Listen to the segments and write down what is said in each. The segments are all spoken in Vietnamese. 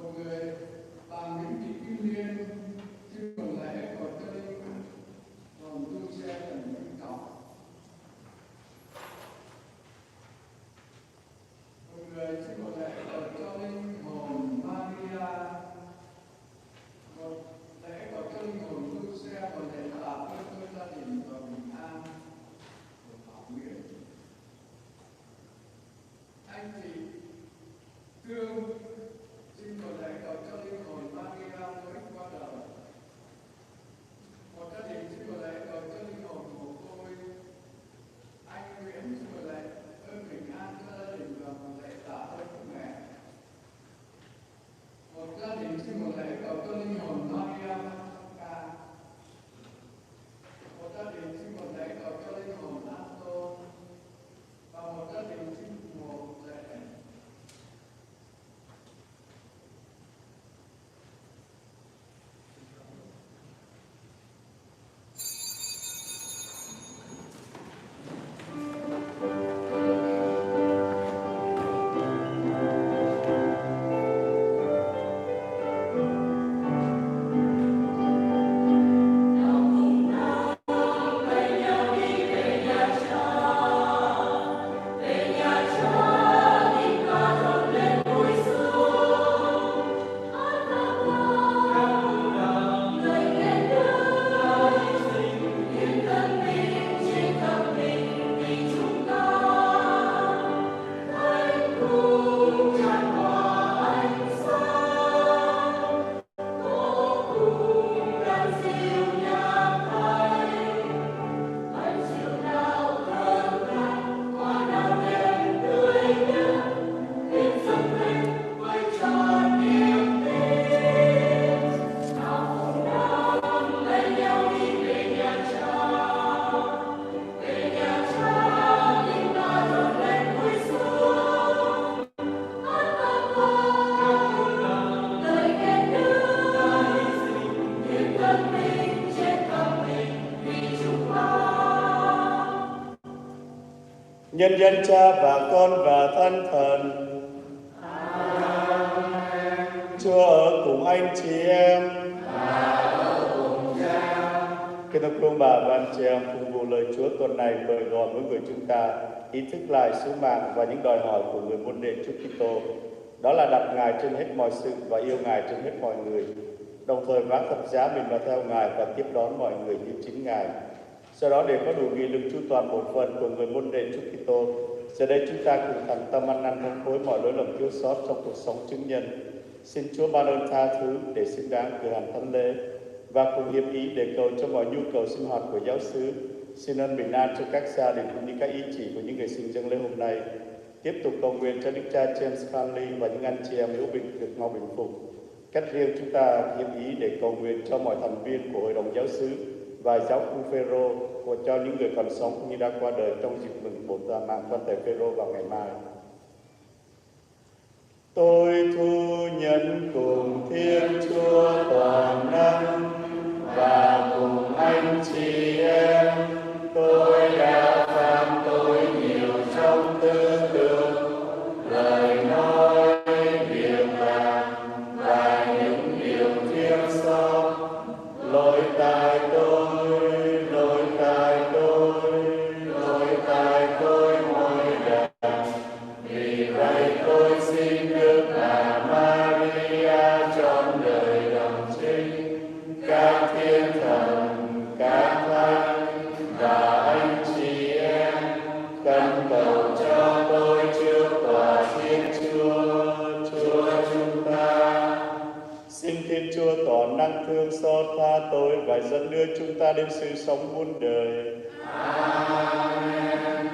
Một người bằng những thị kim niên xin một lễ cầu cho linh hồn tu xe thần vĩnh trọng. Một người xin một lễ cầu cho linh hồn Maria. Một lễ cầu cho linh hồn tu xe và lễ tạ ơn tôi gia đình và bình an của Thảo Nguyễn. Anh chị Thường xin một lễ cầu cho linh hồn Maria mới qua đời. Một gia đình xin một lễ cầu cho linh hồn của tôi. Anh Nguyễn xin một lễ ơn bình an cho gia đình và một lễ tạ ơn của mẹ. Một gia đình xin một lễ cầu cho linh hồn Maria Ca. Một gia đình xin một lễ cầu cho linh hồn Anton. Và một gia đình xin một lễ nhân danh Cha và Con và Thánh Thần. Amen. Chúa ở cùng anh chị em. Và ở cùng Cha. Kính thưa quý bà và anh chị em, phục vụ lời Chúa tuần này mời gọi mỗi người chúng ta ý thức lại sứ mạng và những đòi hỏi của người môn đệ Chúa Kitô. Đó là đặt Ngài trên hết mọi sự và yêu Ngài trên hết mọi người, đồng thời vác thập giá mình vào theo Ngài và tiếp đón mọi người như chính Ngài. Sau đó để có đủ nghị lực chu toàn bổn phận của người môn đệ Chúa Kitô, giờ đây chúng ta cùng thành tâm ăn năn hối hối mọi lỗi lầm thiếu sót trong cuộc sống chứng nhân. Xin Chúa ban ơn tha thứ để xứng đáng cử hành thánh lễ và cùng hiệp ý để cầu cho mọi nhu cầu sinh hoạt của giáo xứ. Xin ơn bình an cho các gia đình cũng như các ý chỉ của những người sinh dâng lễ hôm nay. Tiếp tục cầu nguyện cho Đức Cha James Stanley và những anh chị em hữu bình được mau bình phục. Cách riêng chúng ta hiệp ý để cầu nguyện cho mọi thành viên của Hội đồng Giáo xứ và giáo khu Phêrô, của cho những người còn sống cũng như đã qua đời trong dịp mừng bổn tòa mạng quan thể Phêrô vào ngày mai. Tôi thu nhận cùng Thiên Chúa toàn năng và cùng anh chị em, tôi đã phạm tội nhiều trong tư tưởng, lời nói, việc làm và những điều thiếu sót. Lỗi tại tôi mỗi lần. Vì vậy tôi xin Đức Bà Maria trọn đời đồng trinh, các thiên thần, các thánh và anh chị em cần cầu cho tôi trước tòa Thiên Chúa, Chúa chúng ta. Xin Thiên Chúa tỏ năng thương xót tha tôi và dẫn đưa chúng ta đến sự sống muôn đời. Amen.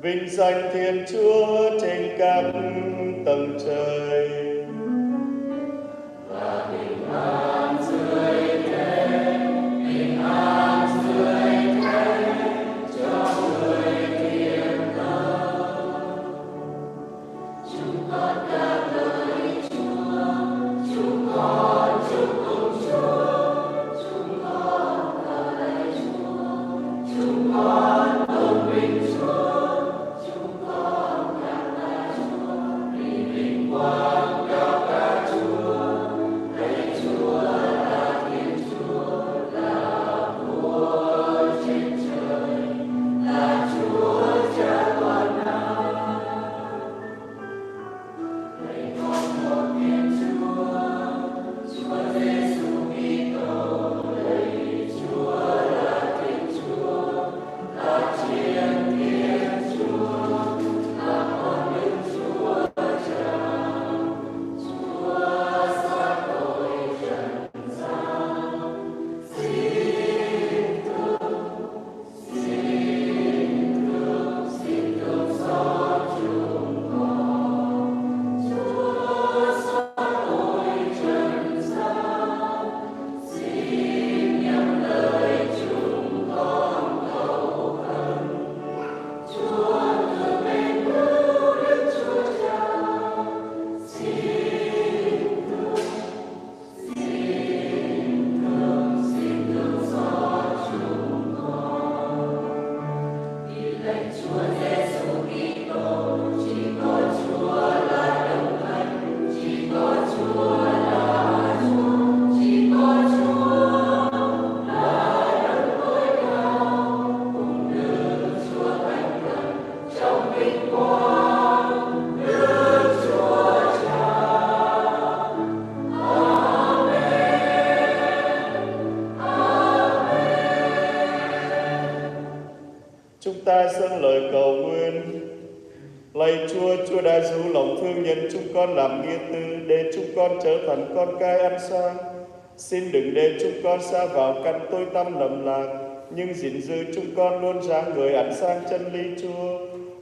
Vinh danh Thiên Chúa trên các tầng trời. Và bình an dưới thế, bình an dưới thế, cho người thiện tâm. Chúng con ca ngợi Chúa, chúng con chúc mừng Chúa, chúng con thờ lạy Chúa, chúng con tôn vinh Chúa, chúng con cảm tạ Chúa vì vinh quang cao cả Chúa. Lạy Chúa là Thiên Chúa, là Vua trên trời, là Chúa Cha toàn năng. Lạy con một Thiên Chúa, Chúa Giêsu Kitô. Lạy Chúa là Thiên Chúa, là Thiên Thiên Chúa, là con Đức Chúa Cha. Chúa xác tội trần gian, xin thương xót chúng con. Chúa xác tội trần gian, xin nhậm lời chúng con cầu khẩn. Chúa từ bên cứu Đức Chúa Cha, xin thương xót chúng con. Vì lệnh Chúa Giêsu Kitô, chỉ có Chúa là đấng thánh, chỉ có Chúa là Chúa, chỉ có Chúa là đấng tối cao, cùng Đức Chúa Thánh Thần trong vinh quang, Đức Chúa Cha. Chúng ta dâng lời cầu nguyện. Lạy Chúa, Chúa đã du lòng thương nhân chúng con làm nghĩa tư để chúng con trở thành con cái ăn sang. Xin đừng để chúng con sa vào căn tối tăm lầm lạc, nhưng gìn giữ chúng con luôn ráng người ăn sang chân lý Chúa.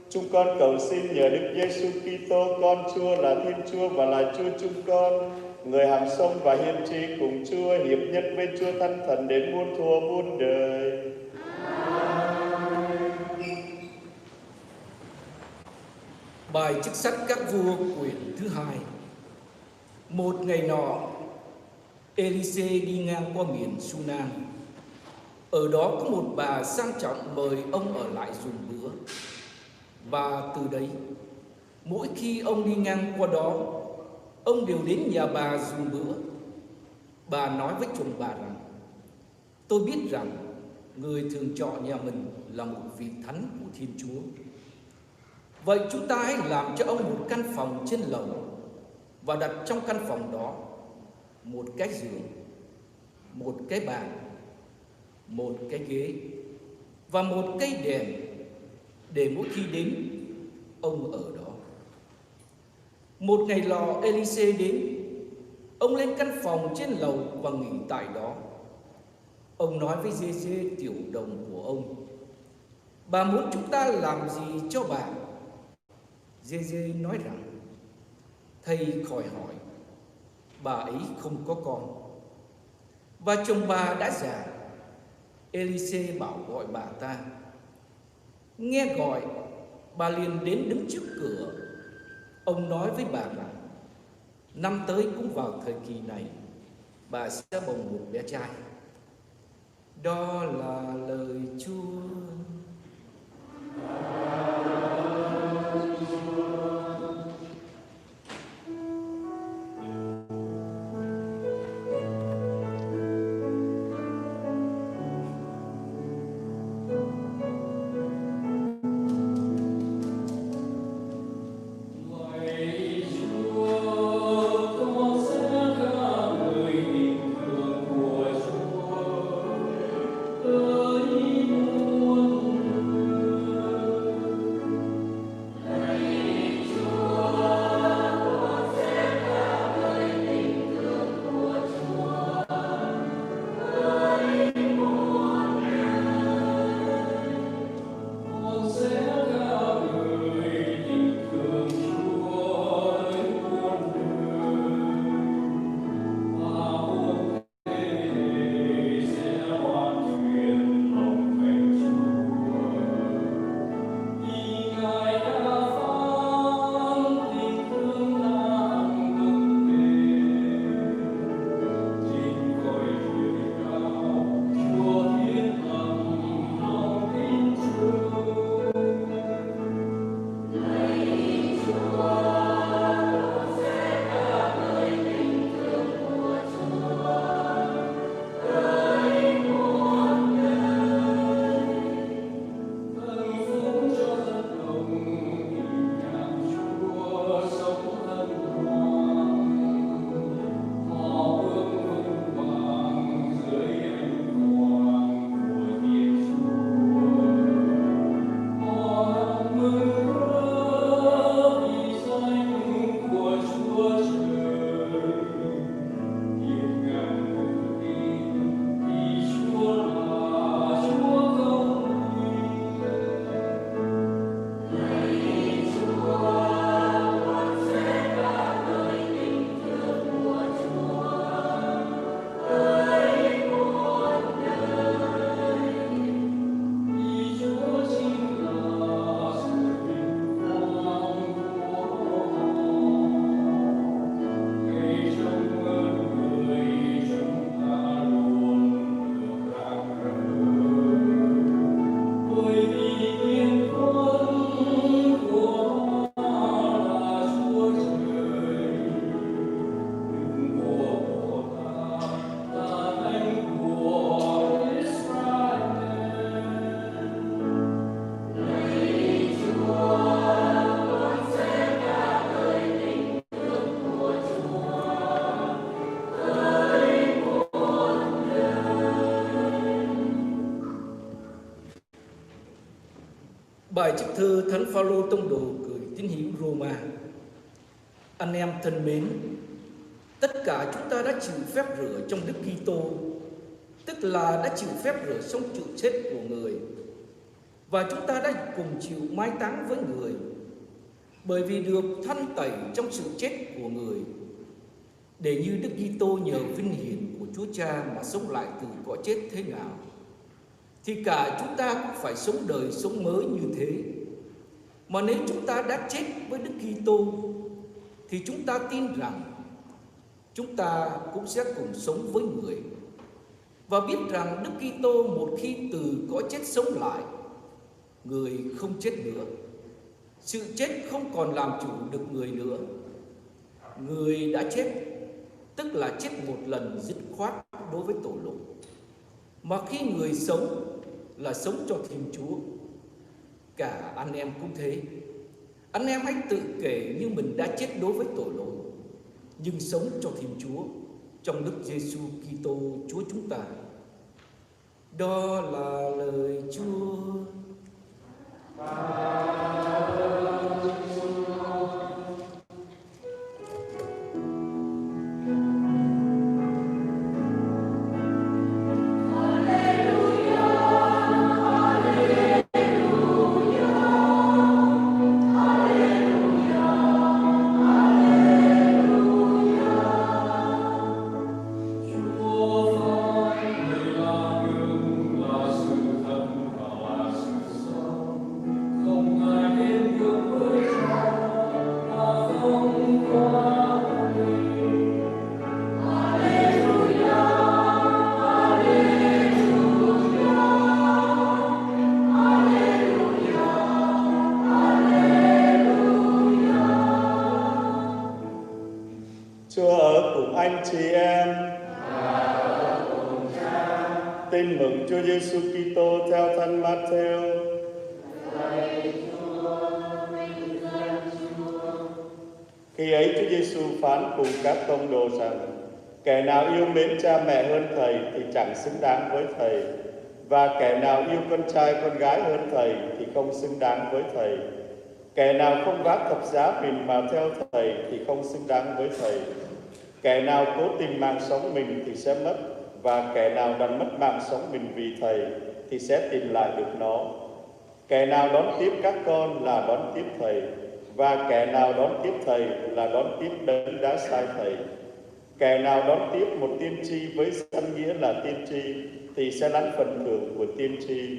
Chúng con cầu xin nhờ Đức Giêsu Kitô, con Chúa là Thiên Chúa và là Chúa chúng con, người hằng sống và hiên tri cùng Chúa, hiệp nhất với Chúa Thánh Thần đến muôn thuở muôn đời. Bài chức sách các vua quyển thứ 2. Một ngày nọ, Elise đi ngang qua miền Sunan. Ở đó có một bà sang trọng mời ông ở lại dùng bữa. Và từ đấy, mỗi khi ông đi ngang qua đó, ông đều đến nhà bà dùng bữa. Bà nói với chồng bà rằng: tôi biết rằng người thường chọn nhà mình là một vị thánh của Thiên Chúa. Vậy chúng ta hãy làm cho ông một căn phòng trên lầu, và đặt trong căn phòng đó một cái giường, một cái bàn, một cái ghế và một cây đèn, để mỗi khi đến ông ở đó. Một ngày lò Elise đến, ông lên căn phòng trên lầu và nghỉ tại đó. Ông nói với Giê-giê tiểu đồng của ông: bà muốn chúng ta làm gì cho bà? Giê-giê nói rằng: thầy khỏi hỏi, bà ấy không có con, và chồng bà đã già. Elise bảo gọi bà ta. Nghe gọi, bà liền đến đứng trước cửa. Ông nói với bà rằng: năm tới cũng vào thời kỳ này, bà sẽ bồng một bé trai. Đó là lời Chúa. Ơi Bài trích thơ Thánh Phaolô tông đồ gửi tín hữu Roma. Anh em thân mến, tất cả chúng ta đã chịu phép rửa trong Đức Kitô, tức là đã chịu phép rửa sống chịu chết của người, và chúng ta đã cùng chịu mai táng với người, bởi vì được thanh tẩy trong sự chết của người, để như Đức Kitô nhờ vinh hiển của Chúa Cha mà sống lại từ cõi chết thế nào, thì cả chúng ta cũng phải sống đời sống mới như thế. Mà nếu chúng ta đã chết với Đức Kitô, thì chúng ta tin rằng chúng ta cũng sẽ cùng sống với người, và biết rằng Đức Kitô một khi từ cõi chết sống lại, người không chết nữa. Sự chết không còn làm chủ được người nữa. Người đã chết, tức là chết một lần dứt khoát đối với tội lỗi. Mà khi người sống là sống cho Thiên Chúa. Cả anh em cũng thế. Anh em hãy tự kể như mình đã chết đối với tội lỗi, nhưng sống cho Thiên Chúa trong Đức Giêsu Kitô Chúa chúng ta. Đó là lời Chúa. Chúa ở cùng anh chị em. Tin mừng Chúa Giêsu Kitô theo Thánh Matthew. Khi ấy Chúa Giêsu phán cùng các tông đồ rằng: kẻ nào yêu mến cha mẹ hơn thầy thì chẳng xứng đáng với thầy, và kẻ nào yêu con trai con gái hơn thầy thì không xứng đáng với thầy. Kẻ nào không vác thập giá mình mà theo thầy thì không xứng đáng với thầy. Kẻ nào cố tìm mạng sống mình thì sẽ mất, và kẻ nào đánh mất mạng sống mình vì thầy thì sẽ tìm lại được nó. Kẻ nào đón tiếp các con là đón tiếp thầy, và kẻ nào đón tiếp thầy là đón tiếp đấng đã sai thầy. Kẻ nào đón tiếp một tiên tri với danh nghĩa là tiên tri thì sẽ lãnh phần thưởng của tiên tri,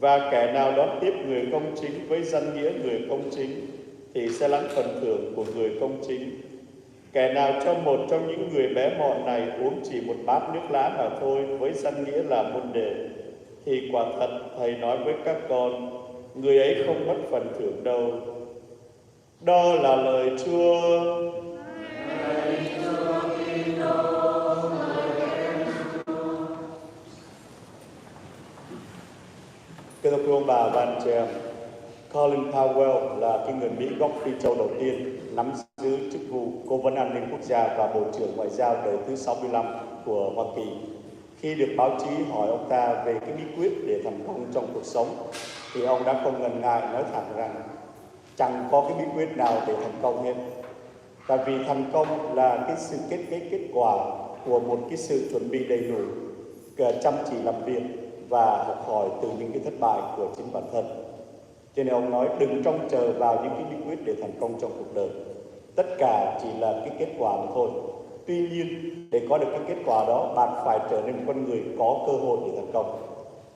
và kẻ nào đón tiếp người công chính với danh nghĩa người công chính thì sẽ lãnh phần thưởng của người công chính. Kẻ nào cho một trong những người bé mọn này uống chỉ một bát nước lá mà thôi với danh nghĩa là môn đệ, thì quả thật thầy nói với các con, người ấy không mất phần thưởng đâu. Đó là lời Chúa. Kính thưa quý ông bà và anh chị em, Colin Powell là cái người Mỹ gốc Phi Châu đầu tiên nắm giữ chức vụ Cố vấn An ninh Quốc gia và Bộ trưởng Ngoại giao đời thứ 65 của Hoa Kỳ. Khi được báo chí hỏi ông ta về cái bí quyết để thành công trong cuộc sống, thì ông đã không ngần ngại nói thẳng rằng chẳng có cái bí quyết nào để thành công hết. Tại vì thành công là cái sự kết quả của một cái sự chuẩn bị đầy đủ, chăm chỉ làm việc và học hỏi từ những cái thất bại của chính bản thân. Cho nên ông nói đừng trông chờ vào những cái bí quyết để thành công trong cuộc đời. Tất cả chỉ là cái kết quả mà thôi. Tuy nhiên, để có được cái kết quả đó, bạn phải trở nên một con người có cơ hội để thành công.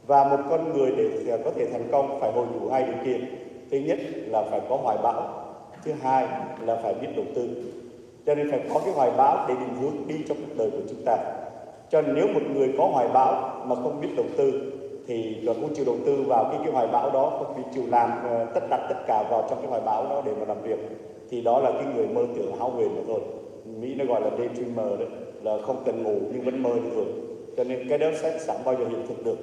Và một con người để có thể thành công phải hội đủ hai điều kiện. Thứ nhất là phải có hoài bão. Thứ hai là phải biết đầu tư. Cho nên phải có cái hoài bão để định hướng đi trong cuộc đời của chúng ta. Cho nên nếu một người có hoài bão mà không biết đầu tư thì không chịu đầu tư vào cái hoài bão đó, không chịu làm đặt tất cả vào trong cái hoài bão đó để mà làm việc, thì đó là cái người mơ tưởng hão huyền mà thôi. Mỹ nó gọi là daydreamer đấy, là không cần ngủ nhưng vẫn mơ được rồi. Cho nên cái đó sẽ chẳng bao giờ hiện thực được.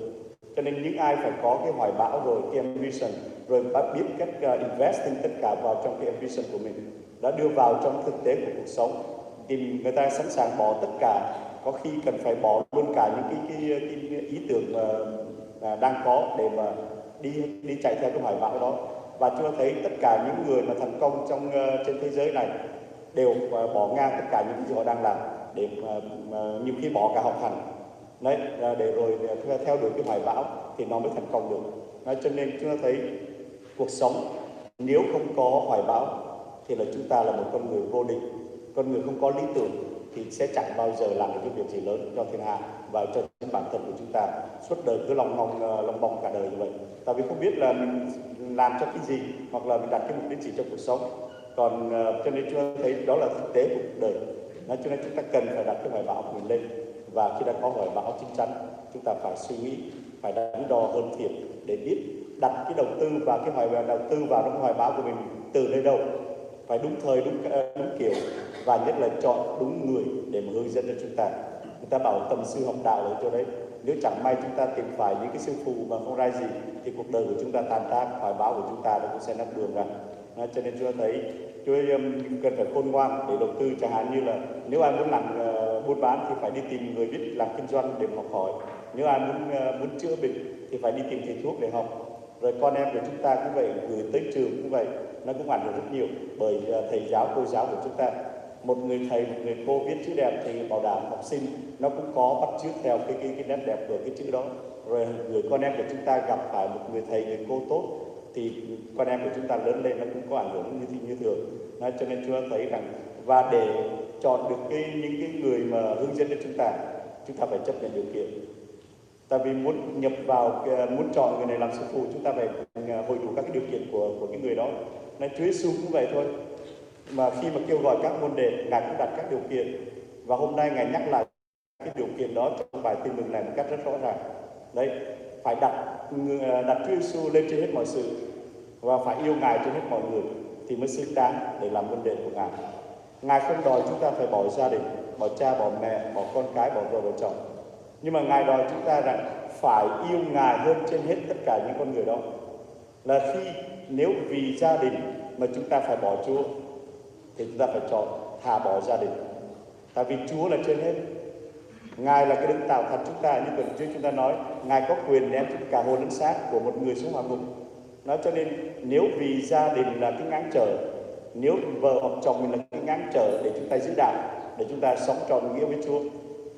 Cho nên những ai phải có cái hoài bão rồi, cái ambition, rồi biết cách investing tất cả vào trong cái ambition của mình, đã đưa vào trong thực tế của cuộc sống, thì người ta sẵn sàng bỏ tất cả, có khi cần phải bỏ luôn cả những cái ý tưởng đang có để mà đi chạy theo cái hoài bão đó. Và Chúa thấy tất cả những người mà thành công trên thế giới này đều bỏ ngang tất cả những gì họ đang làm, để nhiều khi bỏ cả học hành đấy, để rồi theo đuổi cái hoài bão thì nó mới thành công được. Cho nên Chúa thấy cuộc sống nếu không có hoài bão thì là chúng ta là một con người vô địch, con người không có lý tưởng thì sẽ chẳng bao giờ làm được cái việc gì lớn cho thiên hạ và cho chính bản thân của chúng ta. Suốt đời cứ lòng bòng cả đời như vậy, tại vì không biết là mình làm cho cái gì, hoặc là mình đặt cái mục đích gì trong cuộc sống. Còn cho nên Chúa thấy đó là thực tế của cuộc đời. Cho nên chúng ta cần phải đặt cái hoài bão của mình lên, và khi đã có hoài bão chín chắn, chúng ta phải suy nghĩ, phải đắn đo hơn thiệt để biết đặt cái đầu tư vào trong hoài bão của mình từ nơi đâu, phải đúng thời đúng kiểu, và nhất là chọn đúng người để mà hướng dẫn cho chúng ta. Người ta bảo tầm sư học đạo ở chỗ đấy, nếu chẳng may chúng ta tìm phải những cái sư phụ mà không ra gì thì cuộc đời của chúng ta tan tác, hoài bão của chúng ta nó cũng sẽ nắp đường ra. Cho nên Chúa thấy Chúa cần phải khôn ngoan để đầu tư. Chẳng hạn như là nếu ai muốn làm buôn bán thì phải đi tìm người biết làm kinh doanh để học hỏi. Nếu ai muốn chữa bệnh thì phải đi tìm thầy thuốc để học. Rồi con em của chúng ta cũng vậy, gửi tới trường cũng vậy, nó cũng ảnh hưởng rất nhiều bởi thầy giáo cô giáo của chúng ta. Một người thầy, một người cô viết chữ đẹp thì bảo đảm học sinh nó cũng có bắt chước theo cái nét đẹp của cái chữ đó. Rồi người con em của chúng ta gặp phải một người thầy, người cô tốt thì con em của chúng ta lớn lên nó cũng có ảnh hưởng như thường. Cho nên Chúa thấy rằng, và để chọn được những cái người mà hướng dẫn cho chúng ta phải chấp nhận điều kiện. Tại vì muốn chọn người này làm sư phụ, chúng ta phải hội đủ các cái điều kiện của cái người đó. Nên Chúa Giêsu cũng vậy thôi. Mà khi mà kêu gọi các môn đệ, Ngài cũng đặt các điều kiện. Và hôm nay Ngài nhắc lại cái điều kiện đó trong bài tin mừng này một cách rất rõ ràng. Đấy, phải đặt Chúa Giêsu lên trên hết mọi sự, và phải yêu Ngài trên hết mọi người thì mới xứng đáng để làm môn đệ của Ngài. Ngài không đòi chúng ta phải bỏ gia đình, bỏ cha, bỏ mẹ, bỏ con cái, bỏ vợ, bỏ chồng. Nhưng mà Ngài đòi chúng ta rằng phải yêu Ngài hơn trên hết tất cả những con người đó. Là nếu vì gia đình mà chúng ta phải bỏ Chúa thì chúng ta phải chọn thà bỏ gia đình. Tại vì Chúa là trên hết. Ngài là cái đấng tạo thành chúng ta, như phần trước chúng ta nói, Ngài có quyền ném cả hồn lẫn xác của một người xuống hỏa ngục. Cho nên nếu vì gia đình là cái ngáng trở, nếu vợ hoặc chồng mình là cái ngáng trở để chúng ta giữ đạo, để chúng ta sống trọn nghĩa với Chúa,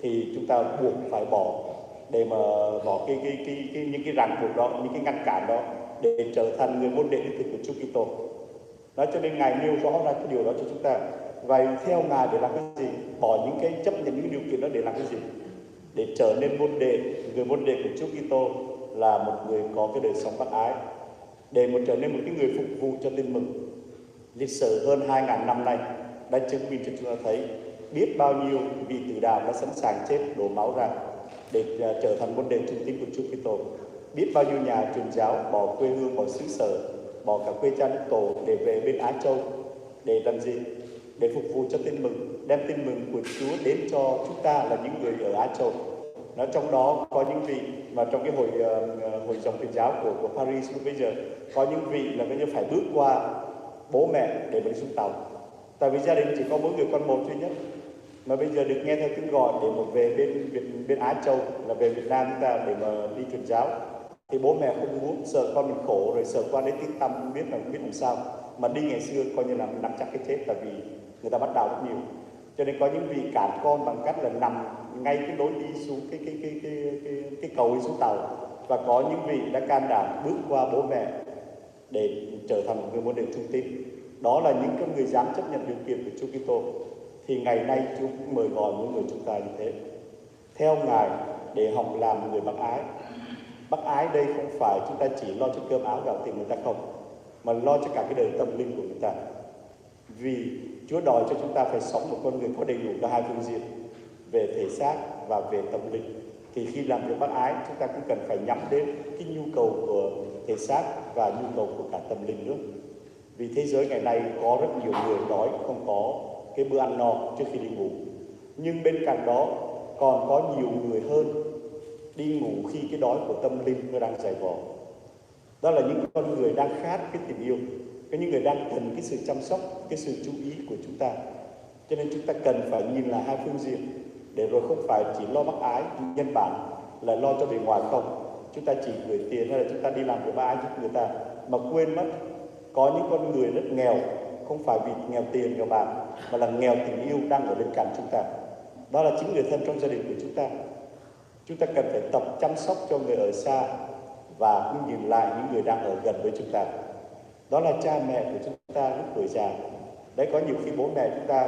thì chúng ta buộc phải bỏ, để mà bỏ những cái ràng buộc đó, những cái ngăn cản đó, để trở thành người môn đệ đích thực của Chúa Kitô. Cho nên Ngài nêu rõ ra cái điều đó cho chúng ta. Và theo Ngài để làm cái gì? Bỏ những cái chấp nhận những cái điều kiện đó để làm cái gì? Để trở nên người môn đệ của Chúa Kitô là một người có cái đời sống bác ái, để trở nên một cái người phục vụ cho tin mừng. Lịch sử hơn 2.000 năm nay đã chứng minh cho chúng ta thấy biết bao nhiêu vị tử đạo đã sẵn sàng chết đổ máu ra để trở thành môn đệ trung tín của Chúa Kitô. Biết bao nhiêu nhà truyền giáo bỏ quê hương, bỏ xứ sở, bỏ cả quê cha nước tổ để về bên Á Châu để làm gì? Để phục vụ cho tin mừng, đem tin mừng của Chúa đến cho chúng ta là những người ở Á Châu. Trong đó có những vị mà trong cái hội dòng truyền giáo của Paris lúc bây giờ, có những vị là bây giờ phải bước qua bố mẹ để đi xuống tàu. Tại vì gia đình chỉ có mỗi người con một duy nhất, mà bây giờ được nghe theo tiếng gọi để mà về bên Á Châu, là về Việt Nam chúng ta để mà đi truyền giáo, thì bố mẹ không muốn, sợ con mình khổ, rồi sợ con đến tiếng tăm không biết làm sao. Mà đi ngày xưa coi như là nắm chắc cái chết, tại vì người ta bắt đào rất nhiều. Cho nên có những vị cản con bằng cách là nằm ngay cái lối đi xuống cái cầu đi xuống tàu, và có những vị đã can đảm bước qua bố mẹ để trở thành một người môn đệ trung tín. Đó là những con người dám chấp nhận điều kiện của Chúa Kitô. Thì ngày nay Chúa cũng mời gọi mỗi người chúng ta như thế, theo Ngài để học làm người bác ái. Bác ái đây không phải chúng ta chỉ lo cho cơm áo gạo tiền người ta không, mà lo cho cả cái đời tâm linh của người ta. Vì Chúa đòi cho chúng ta phải sống một con người có đầy đủ cả hai phương diện, về thể xác và về tâm linh. Thì khi làm việc bác ái, chúng ta cũng cần phải nhắm đến cái nhu cầu của thể xác và nhu cầu của cả tâm linh nữa. Vì thế giới ngày nay có rất nhiều người đói không có cái bữa ăn no trước khi đi ngủ. Nhưng bên cạnh đó còn có nhiều người hơn đi ngủ khi cái đói của tâm linh nó đang dày vò. Đó là những con người đang khát cái tình yêu, những người đang cần cái sự chăm sóc, cái sự chú ý của chúng ta. Cho nên chúng ta cần phải nhìn là hai phương diện, để rồi không phải chỉ lo bác ái nhân bản là lo cho bề ngoài không. chúng ta chỉ gửi tiền hay là chúng ta đi làm của ba ai giúp người ta, mà quên mất có những con người rất nghèo, không phải vì nghèo tiền nghèo bạc, mà là nghèo tình yêu đang ở bên cạnh chúng ta. Đó là chính người thân trong gia đình của chúng ta. Chúng ta cần phải tập chăm sóc cho người ở xa và cũng nhìn lại những người đang ở gần với chúng ta. Đó là cha mẹ của chúng ta lúc tuổi già. Đấy, có nhiều khi bố mẹ chúng ta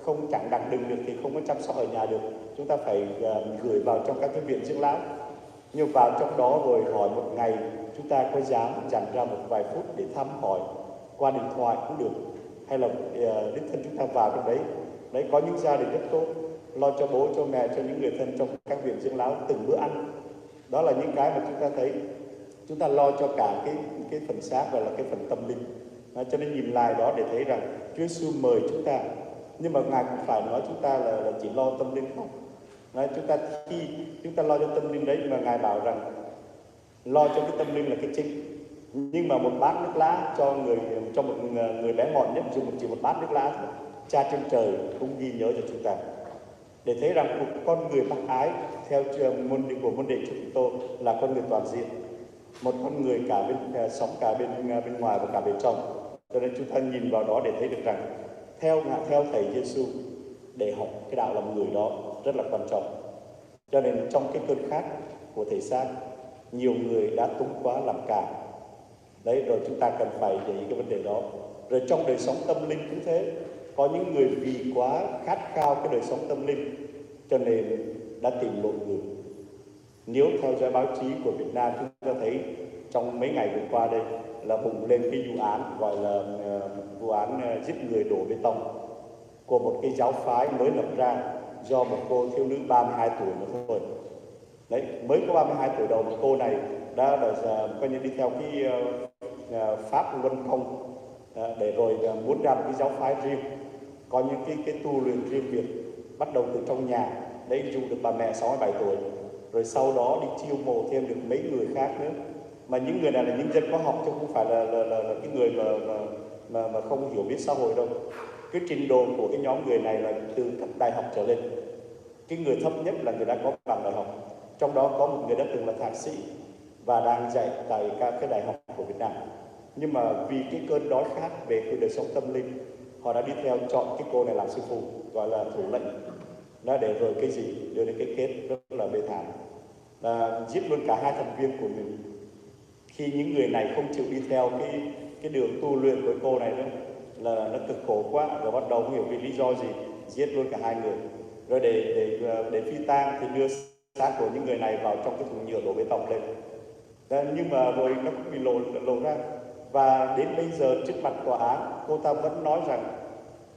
không chẳng đặng đừng được thì không có chăm sóc ở nhà được. Chúng ta phải gửi vào trong các cái viện dưỡng lão. Nhưng vào trong đó rồi hỏi một ngày, chúng ta có dám dành ra một vài phút để thăm hỏi qua điện thoại cũng được, hay là đích thân chúng ta vào trong đấy. Đấy, có những gia đình rất tốt, lo cho bố, cho mẹ, cho những người thân trong các viện dưỡng lão từng bữa ăn. Đó là những cái mà chúng ta thấy, chúng ta lo cho cả cái phần xác và là cái phần tâm linh. Cho nên nhìn lại đó để thấy rằng Chúa Giêsu mời chúng ta, nhưng mà Ngài cũng phải nói chúng ta là chỉ lo tâm linh không. Đấy, khi chúng ta lo cho tâm linh đấy, nhưng mà Ngài bảo rằng lo cho cái tâm linh là cái chính. Nhưng mà một bát nước lá cho một người bé mọn nhất, dùng chỉ một bát nước lá thôi, Cha trên trời cũng ghi nhớ cho chúng ta. Để thấy rằng một con người bác ái theo của môn đệ Chúa Kitô là con người toàn diện, một con người cả bên sống cả bên ngoài và cả bên trong. Cho nên chúng ta nhìn vào đó để thấy được rằng theo thầy Giêsu để học cái đạo làm người đó rất là quan trọng. Cho nên trong cái cơn khát của thể xác, nhiều người đã túng quá làm cản. Đấy, rồi chúng ta cần phải để ý cái vấn đề đó. Rồi trong đời sống tâm linh cũng thế, có những người vì quá khát khao cái đời sống tâm linh cho nên đã tìm lộn đường. Nếu theo dõi báo chí của Việt Nam, chúng ta thấy trong mấy ngày vừa qua đây là bùng lên cái vụ án gọi là vụ án giết người đổ bê tông của một cái giáo phái mới lập ra do một cô thiếu nữ 32 tuổi nữa thôi. Đấy, mới có 32 tuổi đầu, một cô này đã coi như đi theo cái pháp luân công để rồi muốn ra một cái giáo phái riêng, có những cái tu luyện riêng biệt, bắt đầu từ trong nhà, đấy dụ được bà mẹ 67 tuổi, rồi sau đó đi chiêu mộ thêm được mấy người khác nữa. Mà những người này là những dân có học chứ không phải là cái người mà không hiểu biết xã hội đâu. Cái trình độ của cái nhóm người này là từ cấp đại học trở lên. Cái người thấp nhất là người đã có bằng đại học. Trong đó có một người đã từng là thạc sĩ và đang dạy tại các cái đại học của Việt Nam. Nhưng mà vì cái cơn đói khát về cái đời sống tâm linh, họ đã đi theo chọn cái cô này làm sư phụ, gọi là thủ lệnh. Đó, để rồi cái gì đưa đến cái kết rất là bê thảm, giết luôn cả hai thành viên của mình. Khi những người này không chịu đi theo cái đường tu luyện của cô này nữa, là nó cực khổ quá, rồi bắt đầu không hiểu vì lý do gì giết luôn cả hai người. Rồi để phi tang thì đưa xác của những người này vào trong cái thùng nhựa đổ bê tông lên. Nhưng mà rồi nó cũng bị lộ ra, và đến bây giờ trước mặt tòa án cô ta vẫn nói rằng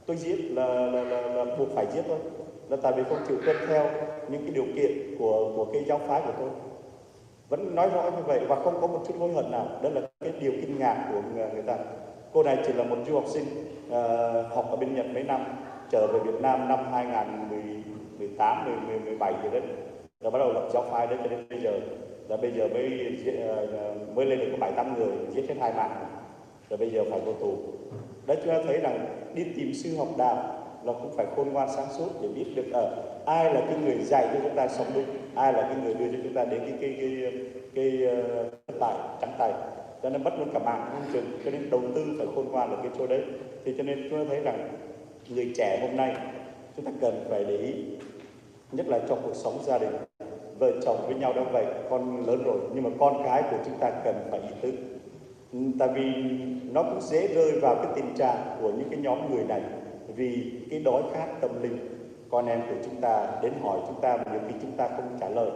tôi giết là buộc phải giết thôi, là tại vì không chịu tuân theo những cái điều kiện của cái giáo phái của tôi. Vẫn nói rõ như vậy và không có một chút hối hận nào. Đó là cái điều kinh ngạc của người ta. Cô này chỉ là một du học sinh học ở bên Nhật mấy năm, trở về Việt Nam năm 2018, 17 gì đấy, rồi bắt đầu lập giáo phái đấy, cho đến bây giờ mới lên được có 7-8 người, giết hết 2 mạng, rồi bây giờ phải vô tù. Đấy, chúng ta thấy rằng đi tìm sư học đạo là cũng phải khôn ngoan sáng suốt để biết được ai là cái người dạy cho chúng ta sống đúng, ai là cái người đưa cho chúng ta đến cái thất bại trắng tay. Cho nên mất luôn cả mạng không chừng. Cho nên đầu tư phải khôn ngoan ở cái chỗ đấy. Thì cho nên chúng ta thấy rằng người trẻ hôm nay chúng ta cần phải để ý, nhất là trong cuộc sống gia đình, vợ chồng với nhau đang vậy, con lớn rồi nhưng mà con cái của chúng ta cần phải ý thức. Tại vì nó cũng dễ rơi vào cái tình trạng của những cái nhóm người này, vì cái đói khát tâm linh. Con em của chúng ta đến hỏi chúng ta mà nhiều khi chúng ta không trả lời,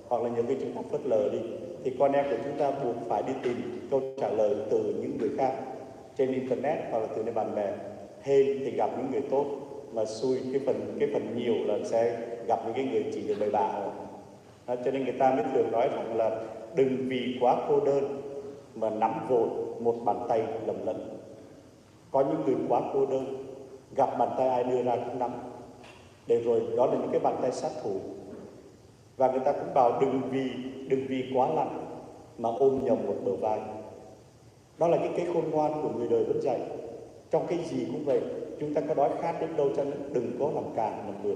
hoặc là nhiều khi chúng ta phớt lờ đi, thì con em của chúng ta buộc phải đi tìm câu trả lời từ những người khác trên internet hoặc là từ nơi bạn bè. Hên thì gặp những người tốt, mà xui cái phần nhiều là sẽ gặp những cái người chỉ được bậy bạ. Cho nên người ta mới thường nói rằng là đừng vì quá cô đơn mà nắm vội một bàn tay lầm lẫn. Có những người quá cô đơn, gặp bàn tay ai đưa ra cũng nắm, để rồi đó là những cái bàn tay sát thủ. Và người ta cũng bảo đừng vì quá lạnh mà ôm nhầm một bờ vai. Đó là cái khôn ngoan của người đời vẫn dạy. Trong cái gì cũng vậy, chúng ta có đói khát đến đâu cho nên đừng có làm cản làm bừa.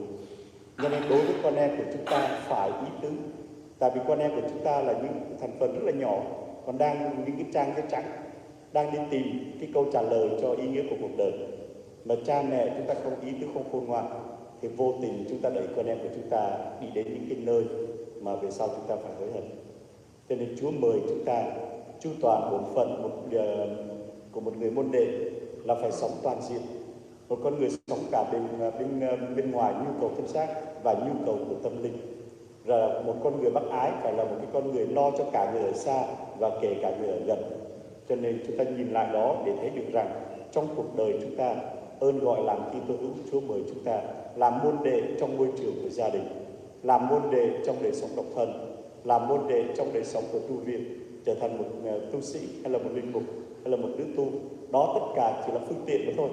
Cho nên đối với con em của chúng ta phải ý tứ, Tại vì con em của chúng ta là những thành phần rất là nhỏ, còn đang những cái trang giấy trắng, đang đi tìm cái câu trả lời cho ý nghĩa của cuộc đời. Mà cha mẹ chúng ta không ý tứ, không khôn ngoan, thì vô tình chúng ta đẩy con em của chúng ta đi đến những cái nơi mà về sau chúng ta phải hối hận. Cho nên Chúa mời chúng ta chu toàn bổn phận của một người môn đệ là phải sống toàn diện. Một con người sống cả bên ngoài nhu cầu thân xác và nhu cầu của tâm linh. Rồi một con người bác ái phải là một cái con người lo cho cả người ở xa và kể cả người ở gần. Cho nên chúng ta nhìn lại đó để thấy được rằng trong cuộc đời chúng ta, ơn gọi làm Kitô hữu, Chúa mời chúng ta làm môn đệ trong môi trường của gia đình, làm môn đệ trong đời sống độc thân, làm môn đệ trong đời sống của tu viện, trở thành một tu sĩ hay là một linh mục hay là một nữ tu. Đó tất cả chỉ là phương tiện đó thôi.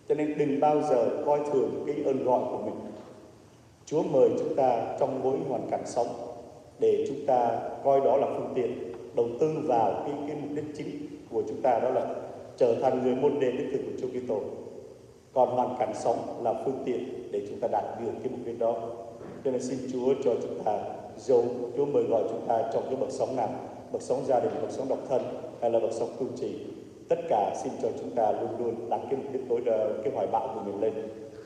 Cho nên đừng bao giờ coi thường cái ơn gọi của mình. Chúa mời chúng ta trong mỗi hoàn cảnh sống để chúng ta coi đó là phương tiện, đầu tư vào cái mục đích chính của chúng ta, đó là trở thành người môn đệ đích thực của Chúa Kitô. Còn hoàn cảnh sống là phương tiện để chúng ta đạt được cái mục đích đó. Cho nên xin Chúa cho chúng ta, dầu Chúa mời gọi chúng ta trong cái bậc sống nào, bậc sống gia đình, bậc sống độc thân hay là bậc sống tu trì, tất cả xin cho chúng ta luôn luôn đặt cái mục đích cái hoài bão của mình lên.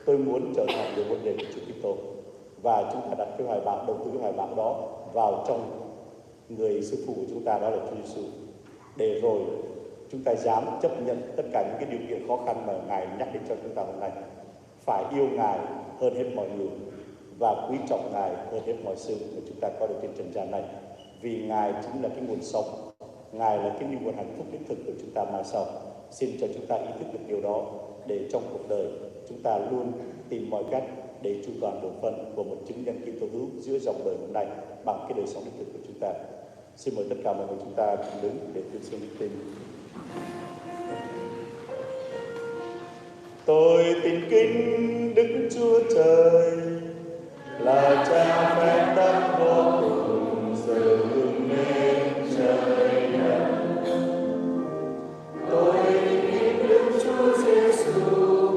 Tôi muốn trở thành người môn đệ của Chúa Kitô, và chúng ta đặt cái hoài bão, đầu tư cái hoài bão đó vào trong người sư phụ của chúng ta, đó là Chúa Giêsu, để rồi chúng ta dám chấp nhận tất cả những cái điều kiện khó khăn mà Ngài nhắc đến cho chúng ta hôm nay. Phải yêu Ngài hơn hết mọi người và quý trọng Ngài hơn hết mọi sự mà chúng ta có được trên trần gian này, vì Ngài chính là cái nguồn sống, Ngài là cái nguồn hạnh phúc đích thực của chúng ta mai sau. Xin cho chúng ta ý thức được điều đó, để trong cuộc đời chúng ta luôn tìm mọi cách để chu toàn bổn phận của một chứng nhân Kitô hữu giữa dòng đời hôm nay bằng cái đời sống đích thực của chúng ta. Xin mời tất cả mọi người chúng ta cùng đứng để tuyên xưng đức tin. Tôi tin kính Đức Chúa Trời là Cha phép tắc vô cùng, dựng nên trời đất. Tôi tin kính Đức Chúa Giêsu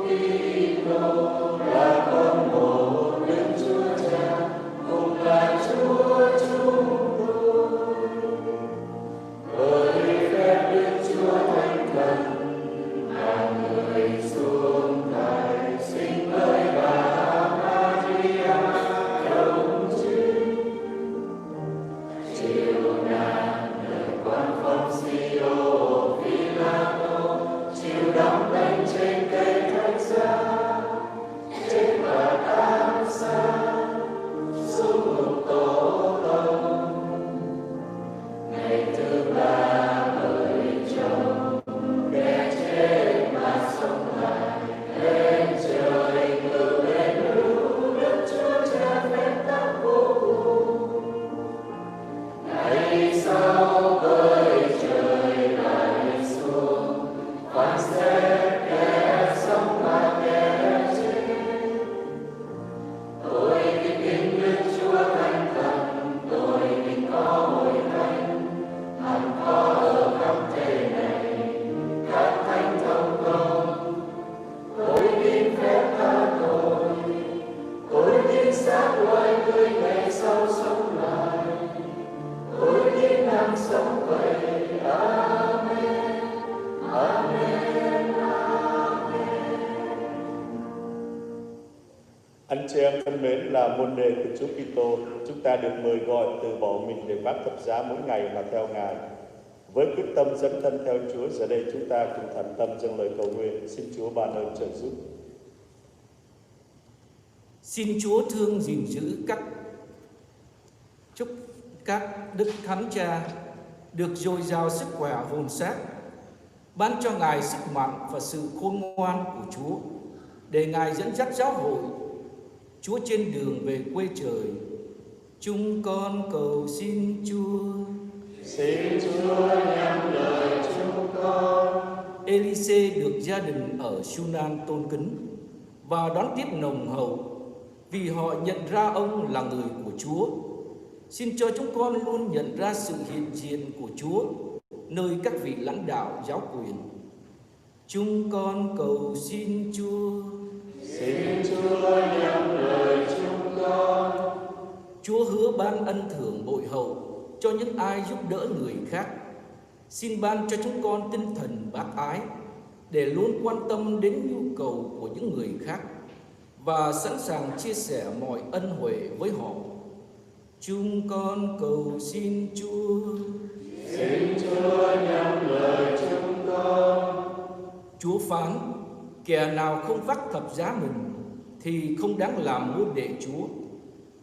Kitô là con một Đức Chúa Cha, cùng là Chúa chúng tôi. Bởi phép Đức Chúa Thánh Thần, hàng người xuống Thầy sinh với bà Maria đồng trinh. Chịu nạn đời quan phong Sio Pilato, chịu đóng đinh trên cây thánh giá, chết và ám sát, xuống ngục tổ tông. Ngày thứ ba bởi chồng, kẻ chết mà sống lại, lên trời ngự lên hữu Đức Chúa Cha phép tắc vô cùng. Ngày sau bởi trời lại xuống, phán xét kẻ sống và kẻ chết. Tôi tin kính Đức Chúa Thánh Thần, tôi tin có Hội Thánh, hằng có ở khắp thế này, các thánh thông công. Tôi tin phép tha tội, tôi tin xác loài người ngày sau sống lại, tôi tin hằng sống vậy. Amen, amen, amen. Anh chị em thân mến, là môn đệ của Chúa Kitô, chúng ta được mời gọi từ bỏ mình để vác thập giá mỗi ngày mà theo Ngài. Với quyết tâm dấn thân theo Chúa, giờ đây chúng ta cùng thành tâm dâng lời cầu nguyện, xin Chúa ban ơn trợ giúp. Xin Chúa thương gìn giữ chúc các đức thánh cha được dồi dào sức khỏe hồn xác, ban cho Ngài sức mạnh và sự khôn ngoan của Chúa, để Ngài dẫn dắt giáo hội Chúa trên đường về quê trời. Chúng con cầu xin Chúa. Xin Chúa nhắm lời chúng con. Elise được gia đình ở Sunan tôn kính và đón tiếp nồng hậu vì họ nhận ra ông là người của Chúa. Xin cho chúng con luôn nhận ra sự hiện diện của Chúa nơi các vị lãnh đạo giáo quyền. Chúng con cầu xin Chúa. Xin Chúa nhắm lời chúng con. Chúa hứa ban ân thưởng bội hậu cho những ai giúp đỡ người khác. Xin ban cho chúng con tinh thần bác ái để luôn quan tâm đến nhu cầu của những người khác và sẵn sàng chia sẻ mọi ân huệ với họ. Chúng con cầu xin Chúa. Xin Chúa nhắm lời chúng con. Chúa phán: kẻ nào không vác thập giá mình thì không đáng làm môn đệ Chúa.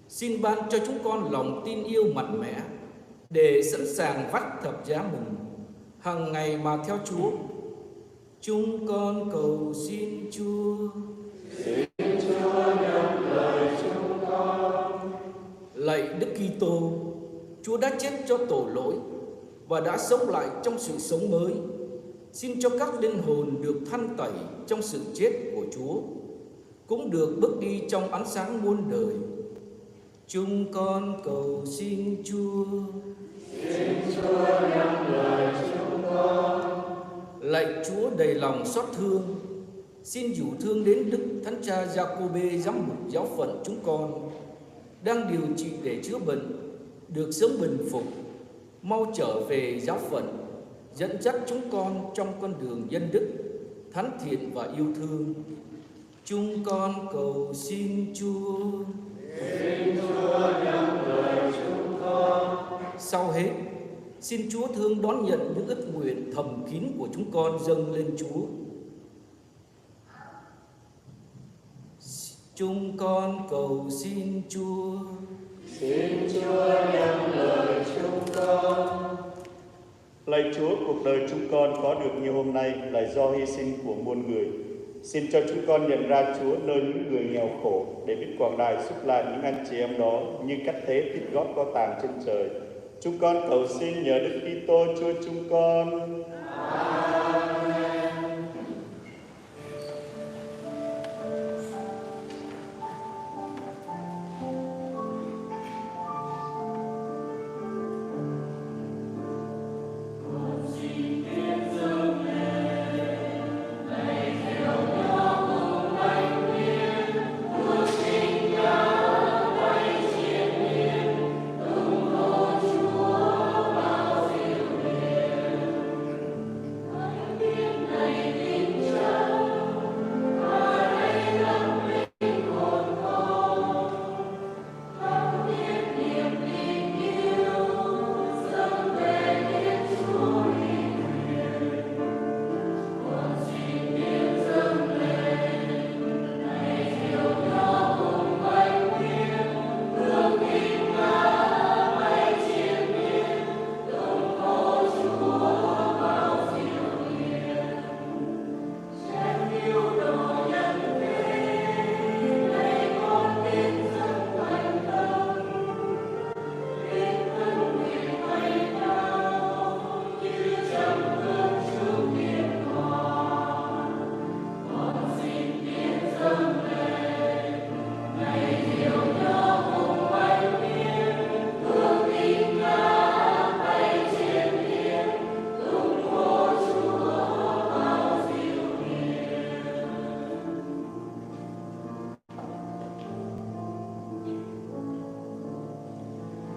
Xin ban cho chúng con lòng tin yêu mạnh mẽ để sẵn sàng vác thập giá mình hàng ngày mà theo Chúa. Chúng con cầu xin Chúa. Xin Chúa nhắm lời chúng con. Lạy Đức Kitô, Chúa đã chết cho tội lỗi và đã sống lại trong sự sống mới. Xin cho các linh hồn được thanh tẩy trong sự chết của Chúa, cũng được bước đi trong ánh sáng muôn đời. Chúng con cầu xin Chúa. Xin Chúa nhắm lời chúng con. Lạy Chúa đầy lòng xót thương, xin dịu thương đến Đức Thánh Cha Giacôbê giám mục giáo phận chúng con đang điều trị để chữa bệnh, được sớm bình phục, mau trở về giáo phận, dẫn dắt chúng con trong con đường nhân đức, thánh thiện và yêu thương. Chúng con cầu xin Chúa. Xin Chúa nhắm lời chúng con. Sau hết, xin Chúa thương đón nhận những ước nguyện thầm kín của chúng con dâng lên Chúa. Chúng con cầu xin Chúa. Xin Chúa nhắm lời chúng con. Lạy Chúa, cuộc đời chúng con có được như hôm nay là do hy sinh của muôn người. Xin cho chúng con nhận ra Chúa nơi những người nghèo khổ để biết quảng đại giúp lại những anh chị em đó như cách thế tích góp có tàng trên trời. Chúng con cầu xin nhờ Đức Kitô Chúa chúng con. Amen.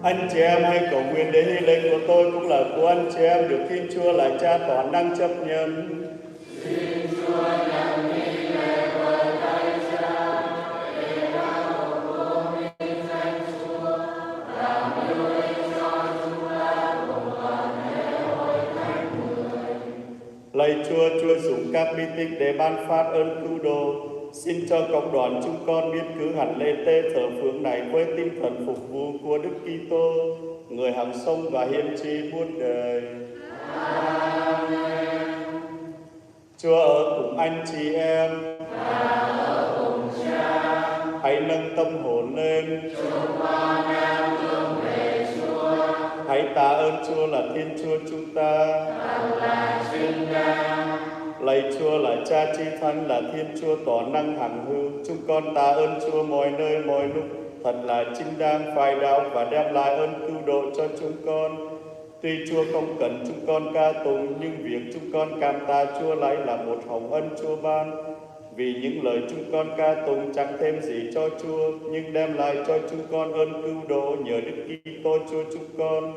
Anh chị em hãy cầu nguyện để hy lệnh của tôi cũng là của anh chị em được Thiên Chúa là Cha toàn năng chấp nhận. Xin Chúa nhận hy lệnh của Thầy Cha để đạo của vinh danh Chúa, làm điều ích cho chúng ta cùng toàn thể hội thánh người. Lạy Chúa, Chúa dùng các bi tích để ban phát ơn cứu độ. Xin cho cộng đoàn chúng con biết cứ hẳn lễ tế thờ phượng này với tinh thần phục vụ của Đức Kitô, người hằng sống và hiên tri muôn đời. Amen. Chúa ở cùng anh chị em Và ở cùng Cha. Hãy nâng tâm hồn lên. Chúng con đang hướng về Chúa. Hãy tạ ơn Chúa là Thiên Chúa chúng ta. Thật là chính đáng. Lạy Chúa là Cha Chi Thánh, là Thiên Chúa toàn năng hằng hữu. Chúng con tạ ơn Chúa mọi nơi mọi lúc, thật là chính đáng phải đạo và đem lại ơn cứu độ cho chúng con. Tuy Chúa không cần chúng con ca tụng, nhưng việc chúng con cảm tạ Chúa lại là một hồng ân Chúa ban. Vì những lời chúng con ca tụng chẳng thêm gì cho Chúa, nhưng đem lại cho chúng con ơn cứu độ nhờ Đức Kitô Chúa chúng con.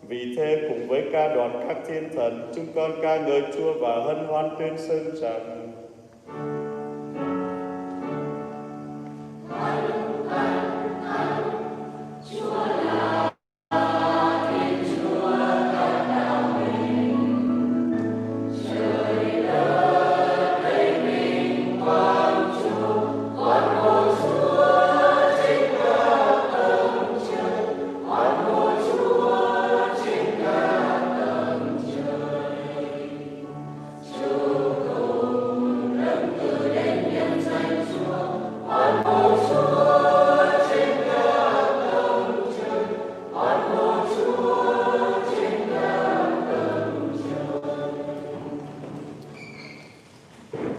Vì thế cùng với ca đoàn các thiên thần, chúng con ca ngợi Chúa và hân hoan tuyên xưng rằng: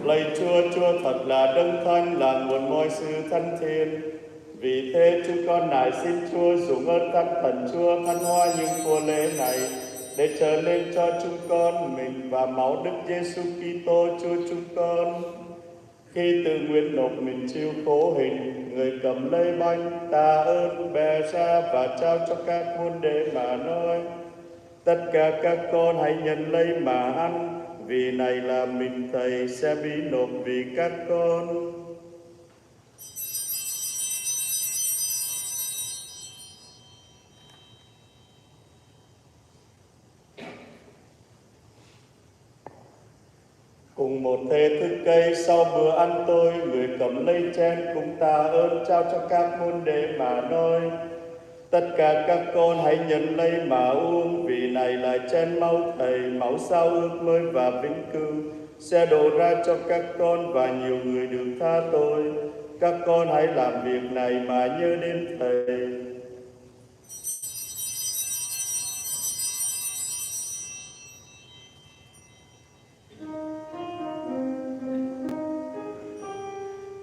Lạy Chúa, Chúa thật là đấng thánh, là nguồn mọi sự thánh thiện. Vì thế chúng con nài xin Chúa dùng ơn các thần Chúa thánh hóa những của lễ này, để trở nên cho chúng con mình và máu Đức Giêsu Kitô Chúa chúng con. Khi tự nguyện nộp mình chịu khổ hình, người cầm lấy bánh tạ ơn bè ra và trao cho các môn đệ mà nói: tất cả các con hãy nhận lấy mà ăn, vì này là mình Thầy sẽ bị nộp vì các con. Cùng một thế thức cây sau bữa ăn tôi, người cầm lấy chén cũng tạ ơn trao cho các môn đệ mà nói: tất cả các con hãy nhận lấy mà uống, vì này là chén máu Thầy, máu sao ước mới và vĩnh cửu, sẽ đổ ra cho các con và nhiều người được tha tội. Các con hãy làm việc này mà nhớ đến Thầy.